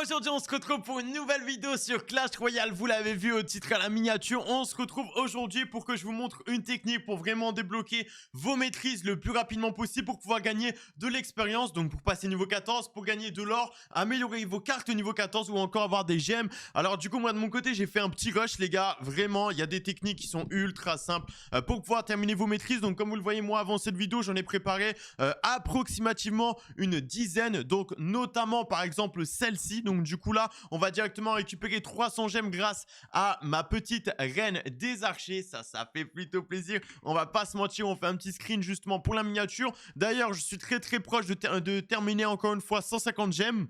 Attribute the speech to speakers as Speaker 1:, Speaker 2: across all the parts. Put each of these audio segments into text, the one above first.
Speaker 1: Aujourd'hui on se retrouve pour une nouvelle vidéo sur Clash Royale. Vous l'avez vu au titre à la miniature. On se retrouve aujourd'hui pour que je vous montre une technique pour vraiment débloquer vos maîtrises le plus rapidement possible, pour pouvoir gagner de l'expérience, donc pour passer niveau 14, pour gagner de l'or, améliorer vos cartes au niveau 14 ou encore avoir des gemmes. Alors du coup moi de mon côté j'ai fait un petit rush les gars. Vraiment il y a des techniques qui sont ultra simples pour pouvoir terminer vos maîtrises. Donc comme vous le voyez, moi avant cette vidéo j'en ai préparé approximativement une dizaine, donc notamment par exemple celle-ci. Donc du coup là on va directement récupérer 300 gemmes grâce à ma petite reine des archers. Ça fait plutôt plaisir, on va pas se mentir. On fait un petit screen justement pour la miniature. D'ailleurs je suis très proche de terminer encore une fois 150 gemmes.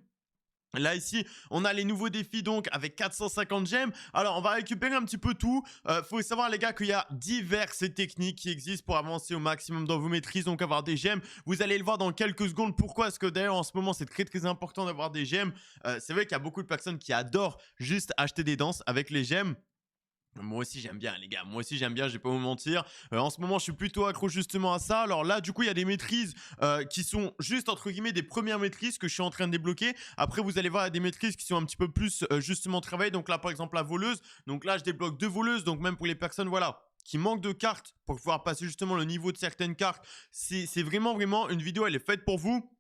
Speaker 1: Là ici on a les nouveaux défis donc avec 450 gemmes. Alors on va récupérer un petit peu tout. Faut savoir les gars qu'il y a diverses techniques qui existent pour avancer au maximum dans vos maîtrises, donc avoir des gemmes. Vous allez le voir dans quelques secondes. Pourquoi est-ce que d'ailleurs en ce moment c'est très important d'avoir des gemmes. C'est vrai qu'il y a beaucoup de personnes qui adorent juste acheter des danses avec les gemmes. Moi aussi j'aime bien les gars, moi aussi j'aime bien, je vais pas vous mentir. En ce moment je suis plutôt accro justement à ça. Alors là du coup il y a des maîtrises qui sont juste entre guillemets des premières maîtrises que je suis en train de débloquer. Après vous allez voir il y a des maîtrises qui sont un petit peu plus justement travaillées. Donc là par exemple la voleuse, donc là je débloque 2 voleuses. Donc même pour les personnes voilà qui manquent de cartes pour pouvoir passer justement le niveau de certaines cartes, c'est vraiment une vidéo, elle est faite pour vous.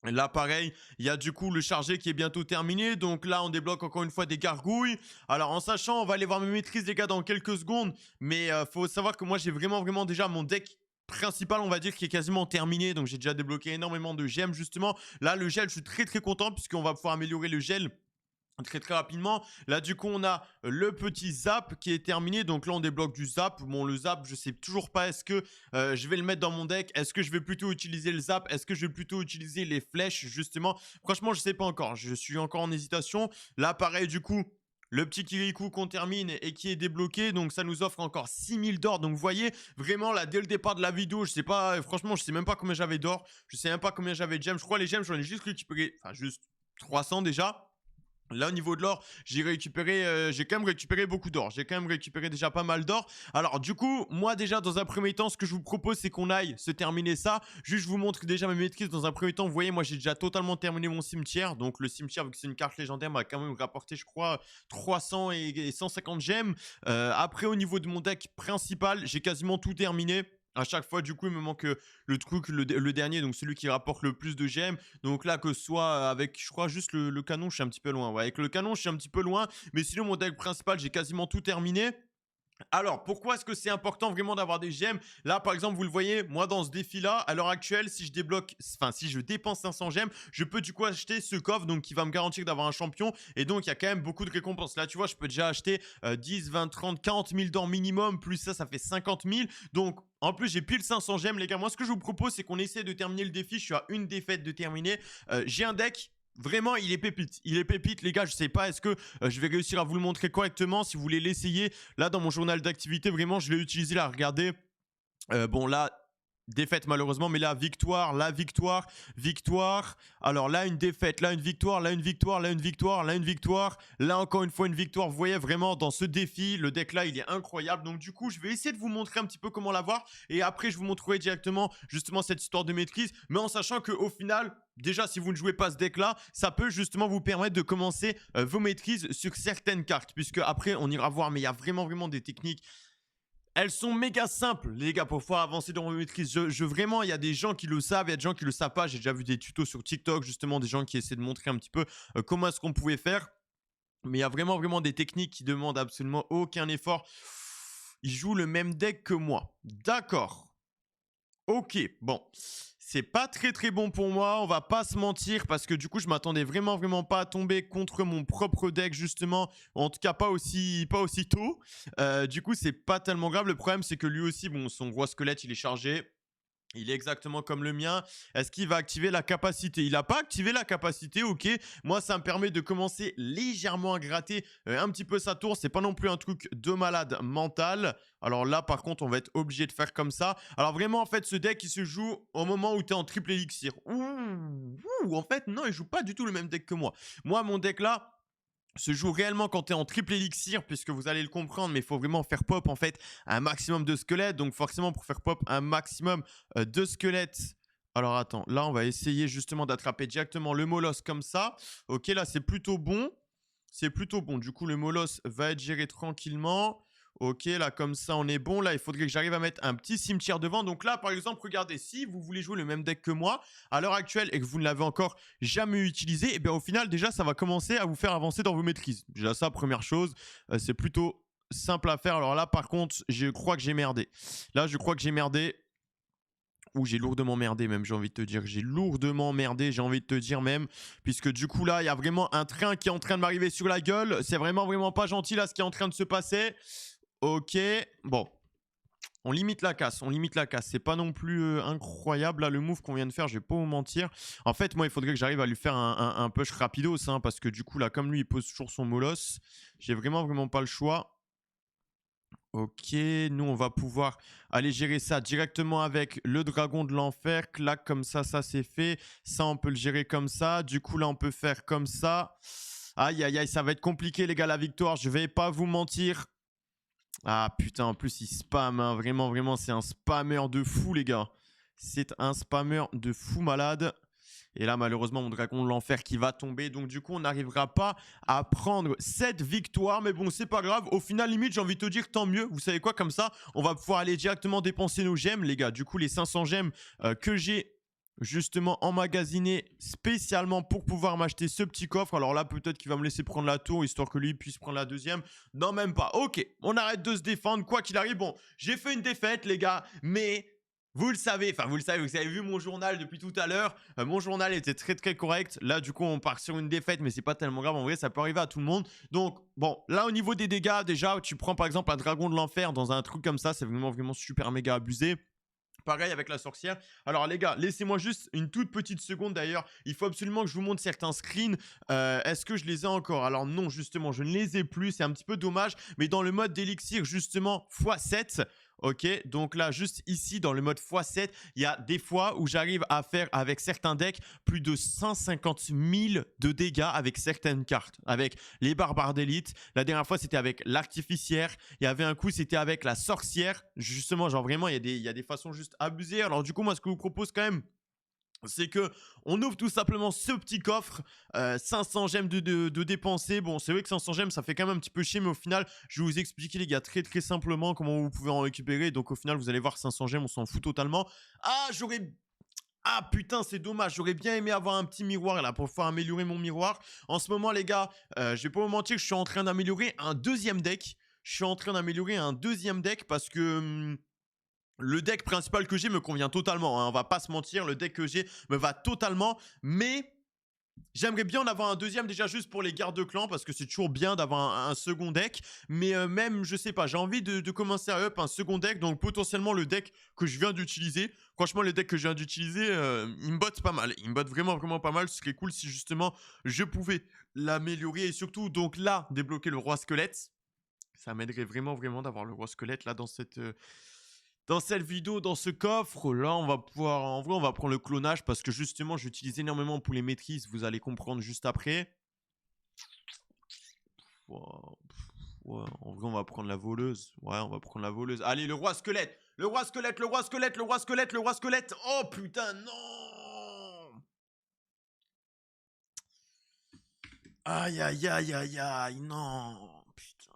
Speaker 1: Là pareil, il y a du coup le chargé qui est bientôt terminé. Donc là on débloque encore une fois des gargouilles. Alors en sachant, on va aller voir mes maîtrises les gars dans quelques secondes. Mais faut savoir que moi j'ai vraiment déjà mon deck principal on va dire qui est quasiment terminé. Donc j'ai déjà débloqué énormément de gemmes justement. Là le gel je suis très content puisqu'on va pouvoir améliorer le gel très rapidement. Là du coup on a le petit zap qui est terminé. Donc là on débloque du zap. Bon le zap je sais toujours pas, est-ce que je vais le mettre dans mon deck, est-ce que je vais plutôt utiliser le zap, est-ce que je vais plutôt utiliser les flèches justement. Franchement je sais pas encore, je suis encore en hésitation. Là pareil du coup le petit Kirikou qu'on termine et qui est débloqué, donc ça nous offre encore 6000 d'or. Donc vous voyez vraiment là dès le départ de la vidéo, je sais pas, franchement je sais même pas combien j'avais d'or, je sais même pas combien j'avais de gemmes. Je crois les gemmes j'en ai juste récupéré, enfin juste 300 déjà. Là au niveau de l'or j'ai quand même récupéré beaucoup d'or, j'ai quand même récupéré déjà pas mal d'or. Alors du coup moi déjà dans un premier temps ce que je vous propose c'est qu'on aille se terminer ça. Juste je vous montre déjà mes maîtrises dans un premier temps. Vous voyez moi j'ai déjà totalement terminé mon cimetière. Donc le cimetière vu que c'est une carte légendaire m'a quand même rapporté je crois 300 et 150 gemmes. Après au niveau de mon deck principal j'ai quasiment tout terminé. À chaque fois, du coup, il me manque le truc, le dernier, donc celui qui rapporte le plus de gemmes. Donc là, que ce soit avec, je crois, juste le canon, je suis un petit peu loin. Ouais, avec le canon, je suis un petit peu loin. Mais sinon, mon deck principal, j'ai quasiment tout terminé. Alors, pourquoi est-ce que c'est important vraiment d'avoir des gemmes? Là, par exemple, vous le voyez, moi, dans ce défi-là, à l'heure actuelle, si je dépense 500 gemmes, je peux du coup acheter ce coffre, donc qui va me garantir d'avoir un champion. Et donc, il y a quand même beaucoup de récompenses. Là, tu vois, je peux déjà acheter 10, 20, 30, 40 000 d'or minimum. Plus ça fait 50 000. Donc, en plus, j'ai pile 500 gemmes, les gars. Moi, ce que je vous propose, c'est qu'on essaie de terminer le défi. Je suis à une défaite de terminer. J'ai un deck. Vraiment, il est pépite, les gars. Je sais pas, est-ce que je vais réussir à vous le montrer correctement. Si vous voulez l'essayer, là, dans mon journal d'activité, vraiment, je l'ai utilisé là. Regardez. Bon, là, défaite malheureusement, mais là, victoire, victoire. Alors là, une défaite, là, une victoire, là, une victoire, là, une victoire, là, une victoire. Là, encore une fois, une victoire. Vous voyez vraiment dans ce défi, le deck là, il est incroyable. Donc du coup, je vais essayer de vous montrer un petit peu comment l'avoir. Et après, je vous montrerai directement justement cette histoire de maîtrise. Mais en sachant qu'au final, déjà, si vous ne jouez pas ce deck-là, ça peut justement vous permettre de commencer vos maîtrises sur certaines cartes. Puisque après, on ira voir, mais il y a vraiment des techniques. Elles sont méga simples, les gars, pour pouvoir avancer dans vos maîtrises. Vraiment, il y a des gens qui le savent, il y a des gens qui le savent pas. J'ai déjà vu des tutos sur TikTok, justement, des gens qui essaient de montrer un petit peu comment est-ce qu'on pouvait faire. Mais il y a vraiment des techniques qui demandent absolument aucun effort. Ils jouent le même deck que moi. D'accord. Ok, bon. C'est pas très bon pour moi, on va pas se mentir, parce que du coup je m'attendais vraiment pas à tomber contre mon propre deck justement, en tout cas pas aussi tôt. Du coup c'est pas tellement grave. Le problème c'est que lui aussi, bon, son gros squelette il est chargé. Il est exactement comme le mien. Est-ce qu'il va activer la capacité? Il n'a pas activé la capacité, ok. Moi, ça me permet de commencer légèrement à gratter un petit peu sa tour. C'est pas non plus un truc de malade mental. Alors là, par contre, on va être obligé de faire comme ça. Alors vraiment, en fait, ce deck, il se joue au moment où tu es en triple élixir. En fait, non, il joue pas du tout le même deck que moi. Moi, mon deck là se joue réellement quand tu es en triple élixir, puisque vous allez le comprendre, mais il faut vraiment faire pop en fait un maximum de squelettes. Donc forcément pour faire pop un maximum de squelettes, Alors attends, là on va essayer justement d'attraper directement le molosse comme ça. Ok, là c'est plutôt bon. C'est plutôt bon. Du coup, le molosse va être géré tranquillement. Ok, là comme ça on est bon. Là, il faudrait que j'arrive à mettre un petit cimetière devant. Donc là, par exemple, regardez, si vous voulez jouer le même deck que moi, à l'heure actuelle, et que vous ne l'avez encore jamais utilisé, et bien au final, déjà, ça va commencer à vous faire avancer dans vos maîtrises. Déjà ça, première chose, c'est plutôt simple à faire. Alors là, par contre, je crois que j'ai merdé. Là, je crois que j'ai merdé. Ou j'ai lourdement merdé même, j'ai envie de te dire. J'ai lourdement merdé, j'ai envie de te dire même. Puisque du coup là, il y a vraiment un train qui est en train de m'arriver sur la gueule. C'est vraiment, vraiment pas gentil là ce qui est en train de se passer. Ok, bon. On limite la casse, on limite la casse. C'est pas non plus incroyable là le move qu'on vient de faire, je vais pas vous mentir. En fait, moi, il faudrait que j'arrive à lui faire un push rapidos. Hein, parce que du coup là, comme lui, il pose toujours son molosse. J'ai vraiment, vraiment pas le choix. Ok, nous on va pouvoir aller gérer ça directement avec le dragon de l'enfer. Clac, comme ça c'est fait. Ça, on peut le gérer comme ça. Du coup, là, on peut faire comme ça. Aïe, aïe, aïe, ça va être compliqué, les gars, la victoire. Je vais pas vous mentir. Ah, putain, en plus, il spam. Hein. Vraiment, vraiment, c'est un spammer de fou, les gars. C'est un spammer de fou malade. Et là, malheureusement, mon dragon de l'enfer qui va tomber. Donc, du coup, on n'arrivera pas à prendre cette victoire. Mais bon, c'est pas grave. Au final, limite, j'ai envie de te dire tant mieux. Vous savez quoi, comme ça, on va pouvoir aller directement dépenser nos gemmes, les gars. Du coup, les 500 gemmes que j'ai justement emmagasiné spécialement pour pouvoir m'acheter ce petit coffre. Alors là, peut-être qu'il va me laisser prendre la tour, histoire que lui puisse prendre la deuxième. Non, même pas. Ok, on arrête de se défendre, quoi qu'il arrive. Bon, j'ai fait une défaite, les gars, mais... Vous le savez, enfin vous le savez, vous avez vu mon journal depuis tout à l'heure. Mon journal était très très correct. Là du coup on part sur une défaite, mais c'est pas tellement grave. En vrai ça peut arriver à tout le monde. Donc bon, là au niveau des dégâts, déjà tu prends par exemple un dragon de l'enfer dans un truc comme ça, c'est vraiment vraiment super méga abusé. Pareil avec la sorcière. Alors les gars, laissez-moi juste une toute petite seconde d'ailleurs. Il faut absolument que je vous montre certains screens. Est-ce que je les ai encore? Alors non, justement, je ne les ai plus. C'est un petit peu dommage. Mais dans le mode d'élixir, justement, x7... Ok, donc là, juste ici, dans le mode x7, il y a des fois où j'arrive à faire avec certains decks plus de 150 000 de dégâts avec certaines cartes. Avec les barbares d'élite. La dernière fois, c'était avec l'artificière. Il y avait un coup, c'était avec la sorcière. Justement, genre vraiment, il y a des façons juste abusées. Alors du coup, moi, ce que je vous propose quand même, c'est que on ouvre tout simplement ce petit coffre, 500 gemmes de dépenser. Bon, c'est vrai que 500 gemmes, ça fait quand même un petit peu chier, mais au final, je vais vous expliquer, les gars, très très simplement comment vous pouvez en récupérer. Donc au final, vous allez voir, 500 gemmes, on s'en fout totalement. Ah, Ah putain, c'est dommage, j'aurais bien aimé avoir un petit miroir là pour pouvoir améliorer mon miroir. En ce moment, les gars, je vais pas vous mentir, je suis en train d'améliorer un deuxième deck. Je suis en train d'améliorer un deuxième deck parce que... le deck principal que j'ai me convient totalement, hein, on va pas se mentir, le deck que j'ai me va totalement, mais j'aimerais bien en avoir un deuxième déjà juste pour les gardes de clan parce que c'est toujours bien d'avoir un second deck, mais même, je sais pas, j'ai envie de commencer à up un second deck, donc potentiellement le deck que je viens d'utiliser. Franchement, le deck que je viens d'utiliser, il me botte pas mal, il me botte vraiment, vraiment pas mal. Ce serait cool si justement je pouvais l'améliorer et surtout donc là, débloquer le roi squelette. Ça m'aiderait vraiment, vraiment d'avoir le roi squelette là dans cette vidéo, dans ce coffre. Là, on va pouvoir... En vrai, on va prendre le clonage parce que justement, j'utilise énormément pour les maîtrises. Vous allez comprendre juste après. Wow. Ouais, en vrai, on va prendre la voleuse. Ouais, on va prendre la voleuse. Allez, le roi squelette. Le roi squelette, le roi squelette, le roi squelette, le roi squelette. Oh, putain, non. Aïe, aïe, aïe, aïe, aïe, non. Putain.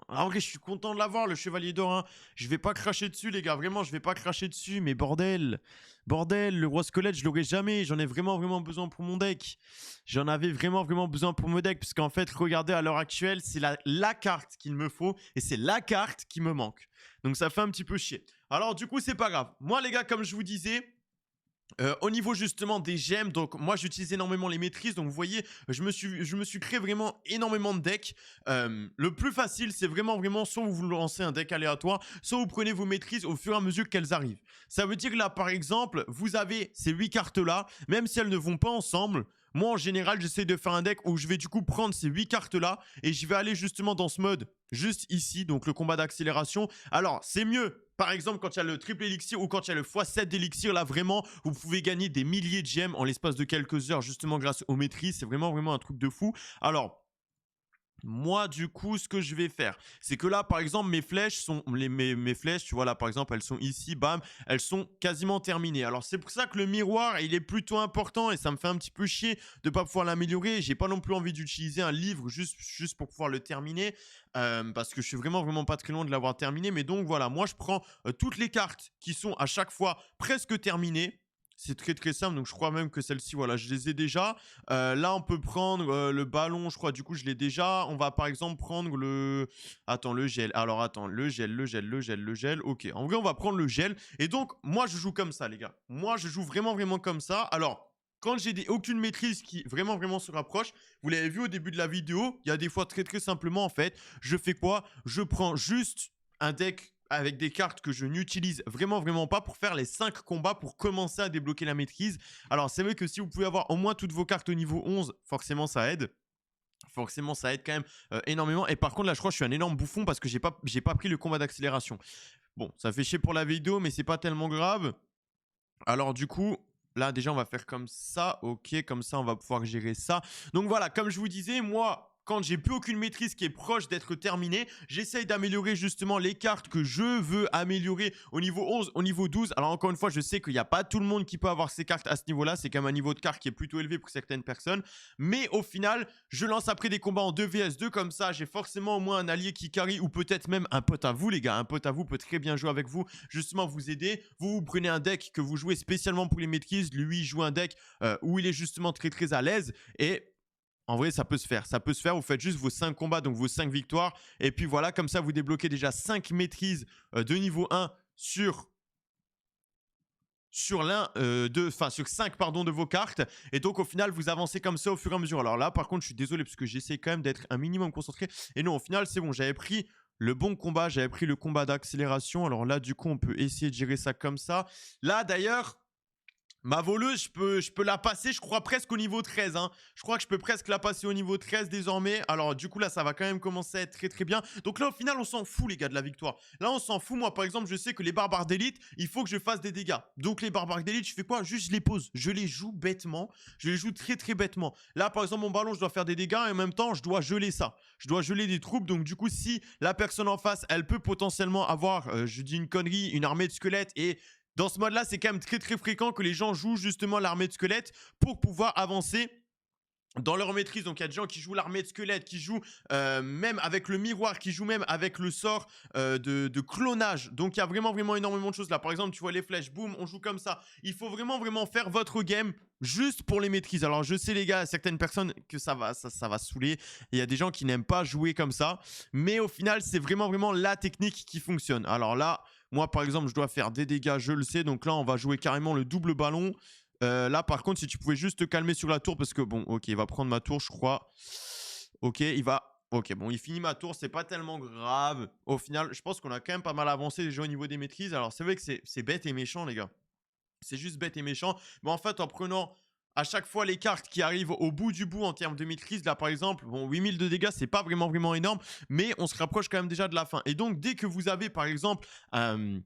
Speaker 1: En vrai, je suis content de l'avoir, le chevalier d'or. Hein. Je vais pas cracher dessus, les gars. Vraiment, je vais pas cracher dessus. Mais bordel. Bordel, le roi squelette, je l'aurai jamais. J'en ai vraiment, vraiment besoin pour mon deck. J'en avais vraiment, vraiment besoin pour mon deck. Parce qu'en fait, regardez, à l'heure actuelle, c'est la carte qu'il me faut. Et c'est la carte qui me manque. Donc, ça fait un petit peu chier. Alors, du coup, c'est pas grave. Moi, les gars, comme je vous disais... au niveau justement des gemmes, donc moi j'utilise énormément les maîtrises, donc vous voyez, je me suis créé vraiment énormément de decks. Le plus facile, c'est vraiment soit vous lancez un deck aléatoire, soit vous prenez vos maîtrises au fur et à mesure qu'elles arrivent. Ça veut dire que là, par exemple, vous avez ces 8 cartes-là, même si elles ne vont pas ensemble. Moi, en général, j'essaie de faire un deck où je vais du coup prendre ces 8 cartes-là et je vais aller justement dans ce mode, juste ici, donc le combat d'accélération. Alors, c'est mieux. Par exemple, quand il y a le triple élixir ou quand il y a le x7 d'élixir, là vraiment, vous pouvez gagner des milliers de gemmes en l'espace de quelques heures, justement grâce aux maîtrises. C'est vraiment, vraiment un truc de fou. Alors, Moi, du coup, ce que je vais faire, c'est que là, par exemple, mes flèches sont, mes flèches, tu vois, là, par exemple, elles sont ici, bam, elles sont quasiment terminées. Alors, c'est pour ça que le miroir, il est plutôt important et ça me fait un petit peu chier de pas pouvoir l'améliorer. J'ai pas non plus envie d'utiliser un livre juste pour pouvoir le terminer parce que je suis vraiment pas très loin de l'avoir terminé. Mais donc, voilà, moi, je prends toutes les cartes qui sont à chaque fois presque terminées. C'est très simple, donc je crois même que celle-ci, voilà, je les ai déjà. Là, on peut prendre le ballon, je crois, du coup, je l'ai déjà. On va par exemple prendre le... Attends, le gel. Alors, attends, le gel. Ok, en vrai, on va prendre le gel. Et donc, moi, je joue comme ça, les gars. Moi, je joue vraiment comme ça. Alors, quand j'ai aucune maîtrise qui vraiment se rapproche, vous l'avez vu au début de la vidéo, il y a des fois très simplement, en fait, je fais quoi? Je prends juste un deck avec des cartes que je n'utilise vraiment pas pour faire les 5 combats pour commencer à débloquer la maîtrise. Alors, c'est vrai que si vous pouvez avoir au moins toutes vos cartes au niveau 11, forcément, ça aide. Forcément, ça aide quand même énormément. Et par contre, là, je crois que je suis un énorme bouffon parce que j'ai pas pris le combat d'accélération. Bon, ça fait chier pour la vidéo, mais c'est pas tellement grave. Alors, du coup, là, déjà, on va faire comme ça. Ok, comme ça, on va pouvoir gérer ça. Donc, voilà, comme je vous disais, moi, quand j'ai plus aucune maîtrise qui est proche d'être terminée, j'essaye d'améliorer justement les cartes que je veux améliorer au niveau 11, au niveau 12. Alors encore une fois, je sais qu'il n'y a pas tout le monde qui peut avoir ces cartes à ce niveau-là. C'est quand même un niveau de carte qui est plutôt élevé pour certaines personnes. Mais au final, je lance après des combats en 2 vs 2. Comme ça, j'ai forcément au moins un allié qui carry ou peut-être même un pote à vous, les gars. Un pote à vous peut très bien jouer avec vous, justement vous aider. Vous prenez un deck que vous jouez spécialement pour les maîtrises. Lui, il joue un deck où il est justement très à l'aise. Et en vrai, ça peut se faire. Ça peut se faire. Vous faites juste vos 5 combats, donc vos 5 victoires. Et puis voilà, comme ça, vous débloquez déjà 5 maîtrises de niveau 1 sur sur 5 pardon, de vos cartes. Et donc, au final, vous avancez comme ça au fur et à mesure. Alors là, par contre, je suis désolé parce que j'essaie quand même d'être un minimum concentré. Et non, au final, c'est bon. J'avais pris le bon combat. J'avais pris le combat d'accélération. Alors là, du coup, on peut essayer de gérer ça comme ça. Là, d'ailleurs... Ma voleuse, je peux la passer, je crois, presque au niveau 13. Hein. Je crois que je peux presque la passer au niveau 13 désormais. Alors, du coup, là, ça va quand même commencer à être très bien. Donc là, au final, on s'en fout, les gars, de la victoire. Là, on s'en fout. Moi, par exemple, je sais que les barbares d'élite, il faut que je fasse des dégâts. Donc, les barbares d'élite, je fais quoi? Juste, je les pose. Je les joue bêtement. Je les joue très bêtement. Là, par exemple, mon ballon, je dois faire des dégâts et en même temps, je dois geler ça. Je dois geler des troupes. Donc, du coup, si la personne en face, elle peut potentiellement avoir, je dis une connerie, une armée de squelettes et dans ce mode-là, c'est quand même très fréquent que les gens jouent justement l'armée de squelettes pour pouvoir avancer dans leur maîtrise. Donc il y a des gens qui jouent l'armée de squelettes, qui jouent même avec le miroir, qui jouent même avec le sort de clonage. Donc il y a vraiment énormément de choses là. Par exemple, tu vois les flèches, boum, on joue comme ça. Il faut vraiment faire votre game juste pour les maîtrises. Alors je sais les gars, certaines personnes que ça va saouler. Il y a des gens qui n'aiment pas jouer comme ça. Mais au final, c'est vraiment la technique qui fonctionne. Alors là, moi par exemple, je dois faire des dégâts, je le sais. Donc là, on va jouer carrément le double ballon. Là, par contre, si tu pouvais juste te calmer sur la tour, parce que bon, ok, il va prendre ma tour, je crois. Ok, il va... Ok, bon, il finit ma tour, c'est pas tellement grave. Au final, je pense qu'on a quand même pas mal avancé déjà au niveau des maîtrises. Alors, c'est vrai que c'est bête et méchant, les gars. C'est juste bête et méchant. Mais en fait, en prenant à chaque fois les cartes qui arrivent au bout du bout en termes de maîtrise, là, par exemple, bon, 8000 de dégâts, c'est pas vraiment énorme, mais on se rapproche quand même déjà de la fin. Et donc, dès que vous avez, par exemple... un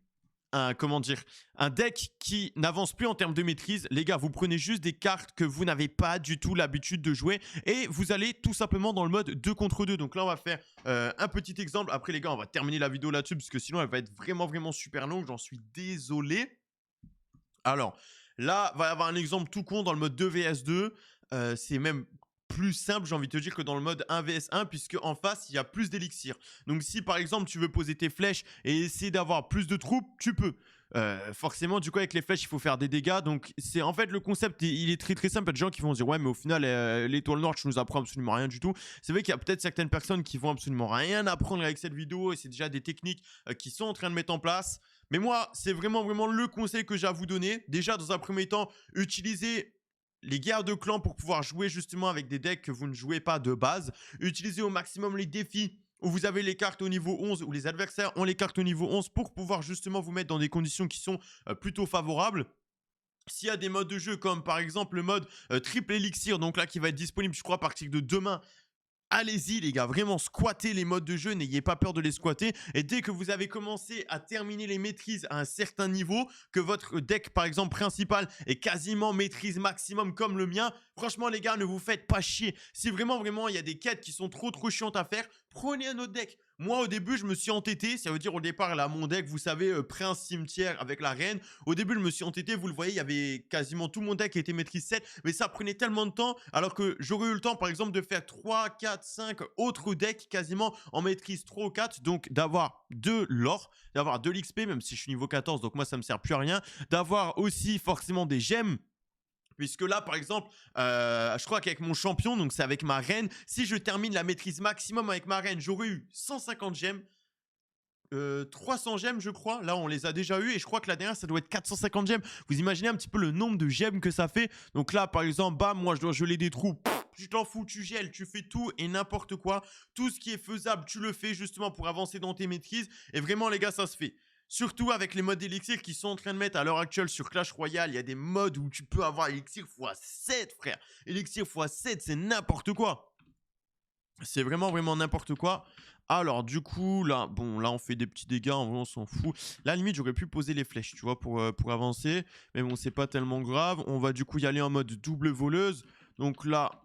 Speaker 1: deck qui n'avance plus en termes de maîtrise, les gars, vous prenez juste des cartes que vous n'avez pas du tout l'habitude de jouer et vous allez tout simplement dans le mode 2 contre 2. Donc là, on va faire un petit exemple. Après, les gars, on va terminer la vidéo là-dessus parce que sinon, elle va être vraiment super longue. J'en suis désolé. Alors, là, va y avoir un exemple tout con dans le mode 2 vs 2. C'est même plus simple, j'ai envie de te dire, que dans le mode 1 vs 1, puisque en face, il y a plus d'élixir. Donc, si par exemple, tu veux poser tes flèches et essayer d'avoir plus de troupes, tu peux. Forcément, du coup, avec les flèches, il faut faire des dégâts. Donc, c'est en fait le concept, il est très simple. Il y a des gens qui vont se dire, ouais, mais au final, l'étoile noire, tu nous apprends absolument rien du tout. C'est vrai qu'il y a peut-être certaines personnes qui vont absolument rien apprendre avec cette vidéo et c'est déjà des techniques qui sont en train de mettre en place. Mais moi, c'est vraiment le conseil que j'ai à vous donner. Déjà, dans un premier temps, utilisez les guerres de clans pour pouvoir jouer justement avec des decks que vous ne jouez pas de base. Utilisez au maximum les défis où vous avez les cartes au niveau 11, où les adversaires ont les cartes au niveau 11 pour pouvoir justement vous mettre dans des conditions qui sont plutôt favorables. S'il y a des modes de jeu comme par exemple le mode triple élixir, donc là qui va être disponible je crois à partir de demain, allez-y les gars, vraiment squattez les modes de jeu, n'ayez pas peur de les squatter. Et dès que vous avez commencé à terminer les maîtrises à un certain niveau, que votre deck par exemple principal est quasiment maîtrise maximum comme le mien, franchement les gars, ne vous faites pas chier. Si vraiment il y a des quêtes qui sont trop chiantes à faire, prenez un autre deck. Moi au début je me suis entêté, ça veut dire au départ là mon deck, vous savez, prince cimetière avec la reine. Au début je me suis entêté, vous le voyez, il y avait quasiment tout mon deck qui était maîtrise 7, mais ça prenait tellement de temps, alors que j'aurais eu le temps par exemple de faire 3, 4, 5 autres decks quasiment en maîtrise 3 ou 4, donc d'avoir de l'or, d'avoir de l'XP, même si je suis niveau 14, donc moi ça me sert plus à rien, d'avoir aussi forcément des gemmes. Puisque là, par exemple, je crois qu'avec mon champion, donc c'est avec ma reine, si je termine la maîtrise maximum avec ma reine, j'aurais eu 150 gemmes. 300 gemmes, je crois. Là, on les a déjà eu et je crois que la dernière, ça doit être 450 gemmes. Vous imaginez un petit peu le nombre de gemmes que ça fait. Donc là, par exemple, bam, moi, je dois geler des trous. Tu t'en fous, tu gèles, tu fais tout et n'importe quoi. Tout ce qui est faisable, tu le fais justement pour avancer dans tes maîtrises. Et vraiment, les gars, ça se fait. Surtout avec les modes d'élixir qui sont en train de mettre à l'heure actuelle sur Clash Royale, il y a des modes où tu peux avoir élixir x7, frère. Élixir x7, c'est n'importe quoi. C'est vraiment n'importe quoi. Alors, du coup, là, bon, là, on fait des petits dégâts, en vrai, on s'en fout. Là, limite, j'aurais pu poser les flèches, tu vois, pour avancer. Mais bon, c'est pas tellement grave. On va du coup y aller en mode double voleuse. Donc là,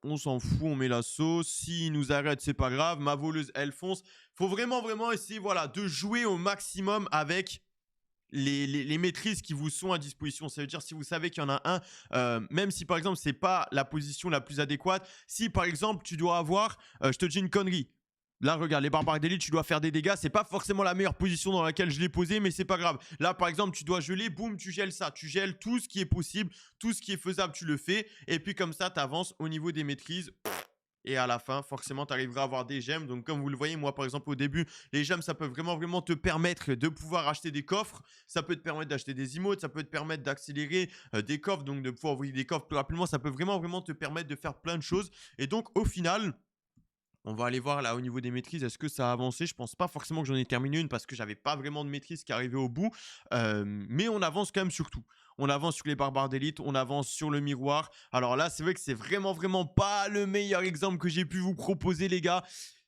Speaker 1: on s'en fout, on met l'assaut. S'il nous arrête, c'est pas grave. Ma voleuse, elle fonce. Faut vraiment essayer, voilà, de jouer au maximum avec les maîtrises qui vous sont à disposition. Ça veut dire si vous savez qu'il y en a un, même si par exemple c'est pas la position la plus adéquate, si par exemple tu dois avoir, je te dis une connerie, là regarde les barbares d'élite, tu dois faire des dégâts, c'est pas forcément la meilleure position dans laquelle je l'ai posé, mais c'est pas grave. Là par exemple tu dois geler, boum, tu gèles ça, tu gèles tout ce qui est possible, tout ce qui est faisable tu le fais, et puis comme ça tu avances au niveau des maîtrises. Et à la fin, forcément, tu arriveras à avoir des gemmes. Donc, comme vous le voyez, moi, par exemple, au début, les gemmes, ça peut vraiment te permettre de pouvoir acheter des coffres. Ça peut te permettre d'acheter des emotes. Ça peut te permettre d'accélérer des coffres. Donc, de pouvoir ouvrir des coffres plus rapidement. Ça peut vraiment te permettre de faire plein de choses. Et donc, au final, on va aller voir là au niveau des maîtrises, est-ce que ça a avancé? Je pense pas forcément que j'en ai terminé une parce que j'avais pas vraiment de maîtrise qui arrivait au bout. Mais on avance quand même sur tout. On avance sur les barbares d'élite, on avance sur le miroir. Alors là, c'est vrai que c'est vraiment pas le meilleur exemple que j'ai pu vous proposer, les gars.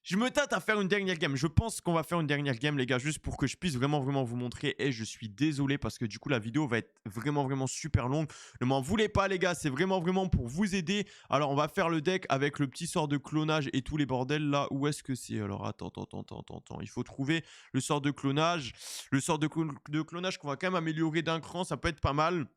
Speaker 1: Je me tâte à faire une dernière game. Je pense qu'on va faire une dernière game, les gars, juste pour que je puisse vraiment vous montrer. Et je suis désolé parce que du coup, la vidéo va être vraiment super longue. Ne m'en voulez pas, les gars. C'est vraiment pour vous aider. Alors, on va faire le deck avec le petit sort de clonage et tous les bordels là. Où est-ce que c'est? Alors, attends. Il faut trouver le sort de clonage. Le sort de clonage qu'on va quand même améliorer d'un cran. Ça peut être pas mal.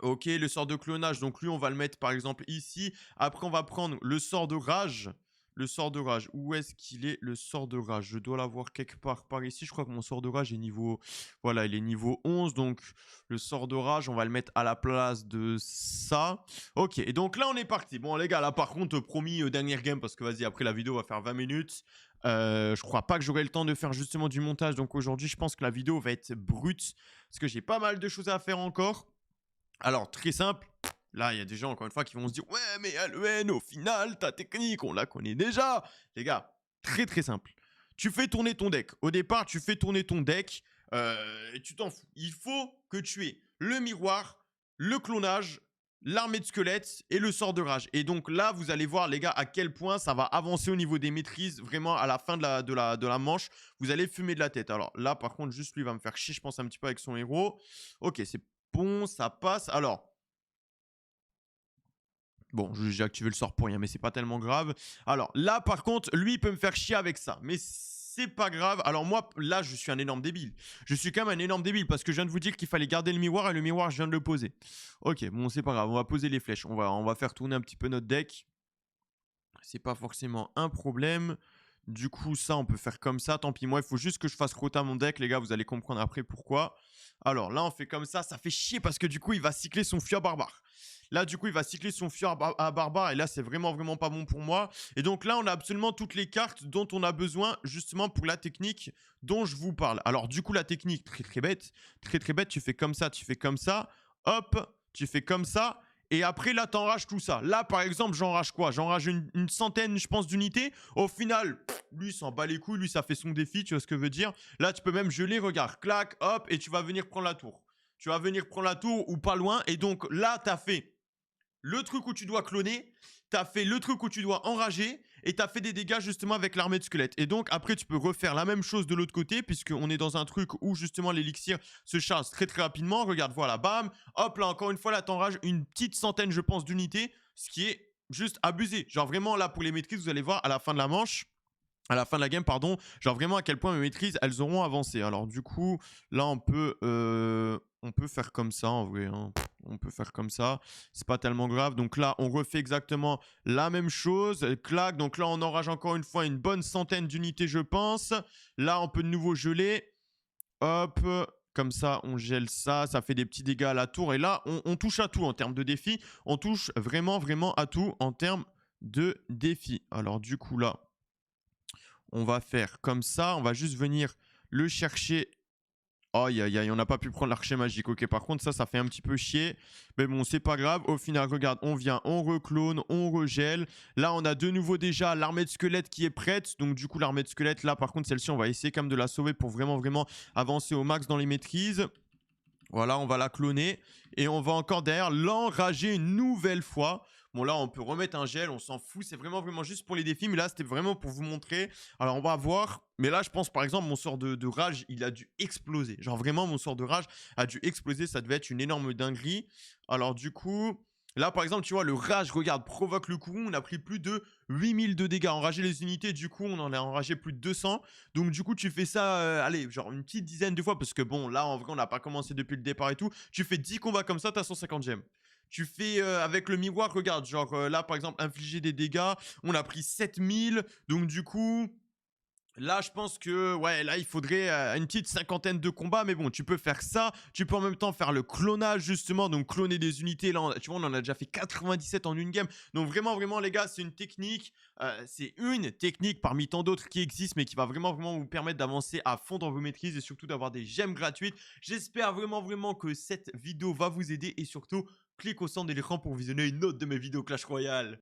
Speaker 1: Ok, le sort de clonage. Donc, lui, on va le mettre par exemple ici. Après, on va prendre le sort de rage. Le sort de rage, où est-ce qu'il est le sort de rage? Je dois l'avoir quelque part par ici. Je crois que mon sort de rage est niveau... Voilà, il est niveau 11. Donc, le sort de rage, on va le mettre à la place de ça. Ok, et donc là, on est parti. Bon, les gars, là, par contre, promis, dernière game, parce que vas-y, après la vidéo va faire 20 minutes. Je crois pas que j'aurai le temps de faire justement du montage. Donc, aujourd'hui, je pense que la vidéo va être brute. Parce que j'ai pas mal de choses à faire encore. Alors, très simple. Là, il y a des gens, encore une fois, qui vont se dire « Ouais, mais Aluen, au final, ta technique, on la connaît déjà !» Les gars, très simple. Tu fais tourner ton deck. Au départ, tu fais tourner ton deck et tu t'en fous. Il faut que tu aies le miroir, le clonage, l'armée de squelettes et le sort de rage. Et donc là, vous allez voir, les gars, à quel point ça va avancer au niveau des maîtrises. Vraiment, à la fin de la manche, vous allez fumer de la tête. Alors là, par contre, juste lui va me faire chier, je pense, un petit peu avec son héros. Ok, c'est bon, ça passe. Alors... Bon, j'ai activé le sort pour rien, mais c'est pas tellement grave. Alors là, par contre, lui, il peut me faire chier avec ça. Mais c'est pas grave. Alors moi, là, je suis un énorme débile. Je suis quand même un énorme débile parce que je viens de vous dire qu'il fallait garder le miroir et le miroir, je viens de le poser. Ok, bon, c'est pas grave. On va poser les flèches. On va faire tourner un petit peu notre deck. C'est pas forcément un problème. Du coup, ça, on peut faire comme ça. Tant pis, moi, il faut juste que je fasse rota mon deck. Les gars, vous allez comprendre après pourquoi. Alors là, on fait comme ça. Ça fait chier parce que du coup, il va cycler son fio barbare. Là, du coup, il va cycler son fio à barbare. Et là, c'est vraiment pas bon pour moi. Et donc là, on a absolument toutes les cartes dont on a besoin justement pour la technique dont je vous parle. Alors du coup, la technique, très bête. Très bête. Tu fais comme ça, tu fais comme ça. Hop, tu fais comme ça. Et après, là, t'enrages tout ça. Là, par exemple, j'enrage quoi? J'enrage une centaine, je pense, d'unités. Au final, lui, il s'en bat les couilles. Lui, ça fait son défi. Tu vois ce que je veux dire? Là, tu peux même geler. Regarde, clac, hop. Et tu vas venir prendre la tour. Tu vas venir prendre la tour ou pas loin. Et donc, là, t'as fait le truc où tu dois cloner. t'as fait le truc où tu dois enrager et t'as fait des dégâts justement avec l'armée de squelettes. Et donc après tu peux refaire la même chose de l'autre côté puisqu'on est dans un truc où justement l'élixir se charge très très rapidement. Regarde, voilà, bam, hop là encore une fois là t'enrages une petite centaine je pense d'unités, ce qui est juste abusé. Genre vraiment là pour les maîtrises vous allez voir à la fin de la manche. À la fin de la game, pardon, genre vraiment à quel point mes maîtrises, elles auront avancé. Alors du coup, là, on peut faire comme ça en vrai, hein. On peut faire comme ça, c'est pas tellement grave. Donc là, on refait exactement la même chose. Clac, donc là, on enrage encore une fois une bonne centaine d'unités, je pense. Là, on peut de nouveau geler. Hop, comme ça, on gèle ça. Ça fait des petits dégâts à la tour. Et là, on touche à tout en termes de défis. On touche vraiment, vraiment à tout en termes de défis. Alors du coup, là... On va faire comme ça. On va juste venir le chercher. Aïe, aïe, aïe, on n'a pas pu prendre l'archer magique. Ok, par contre, ça fait un petit peu chier. Mais bon, c'est pas grave. Au final, regarde, on vient, on reclone, on regèle. Là, on a de nouveau déjà l'armée de squelettes qui est prête. Donc, du coup, l'armée de squelettes, là, par contre, celle-ci, on va essayer quand même de la sauver pour vraiment, vraiment avancer au max dans les maîtrises. Voilà, on va la cloner. Et on va encore derrière l'enrager une nouvelle fois. Bon, là, on peut remettre un gel, on s'en fout. C'est vraiment, vraiment juste pour les défis. Mais là, c'était vraiment pour vous montrer. Alors, on va voir. Mais là, je pense, par exemple, mon sort de rage, il a dû exploser. Genre, vraiment, mon sort de rage a dû exploser. Ça devait être une énorme dinguerie. Alors, du coup... Là, par exemple, tu vois, le rage, regarde, provoque le coup. On a pris plus de 8000 de dégâts. Enrager les unités, du coup, on en a enragé plus de 200. Donc, du coup, tu fais ça, allez, genre une petite dizaine de fois. Parce que bon, là, en vrai, on n'a pas commencé depuis le départ et tout. Tu fais 10 combats comme ça, t'as 150 gemmes. Tu fais avec le miroir, regarde, genre là, par exemple, infliger des dégâts. On a pris 7000. Donc, du coup... Là, je pense que, ouais, là, il faudrait une petite cinquantaine de combats. Mais bon, tu peux faire ça. Tu peux en même temps faire le clonage, justement. Donc, cloner des unités. Là, tu vois, on en a déjà fait 97 en une game. Donc, vraiment, vraiment, les gars, c'est une technique. C'est une technique parmi tant d'autres qui existent, mais qui va vraiment, vraiment vous permettre d'avancer à fond dans vos maîtrises et surtout d'avoir des gemmes gratuites. J'espère vraiment, vraiment que cette vidéo va vous aider. Et surtout, clique au centre de l'écran pour visionner une autre de mes vidéos Clash Royale.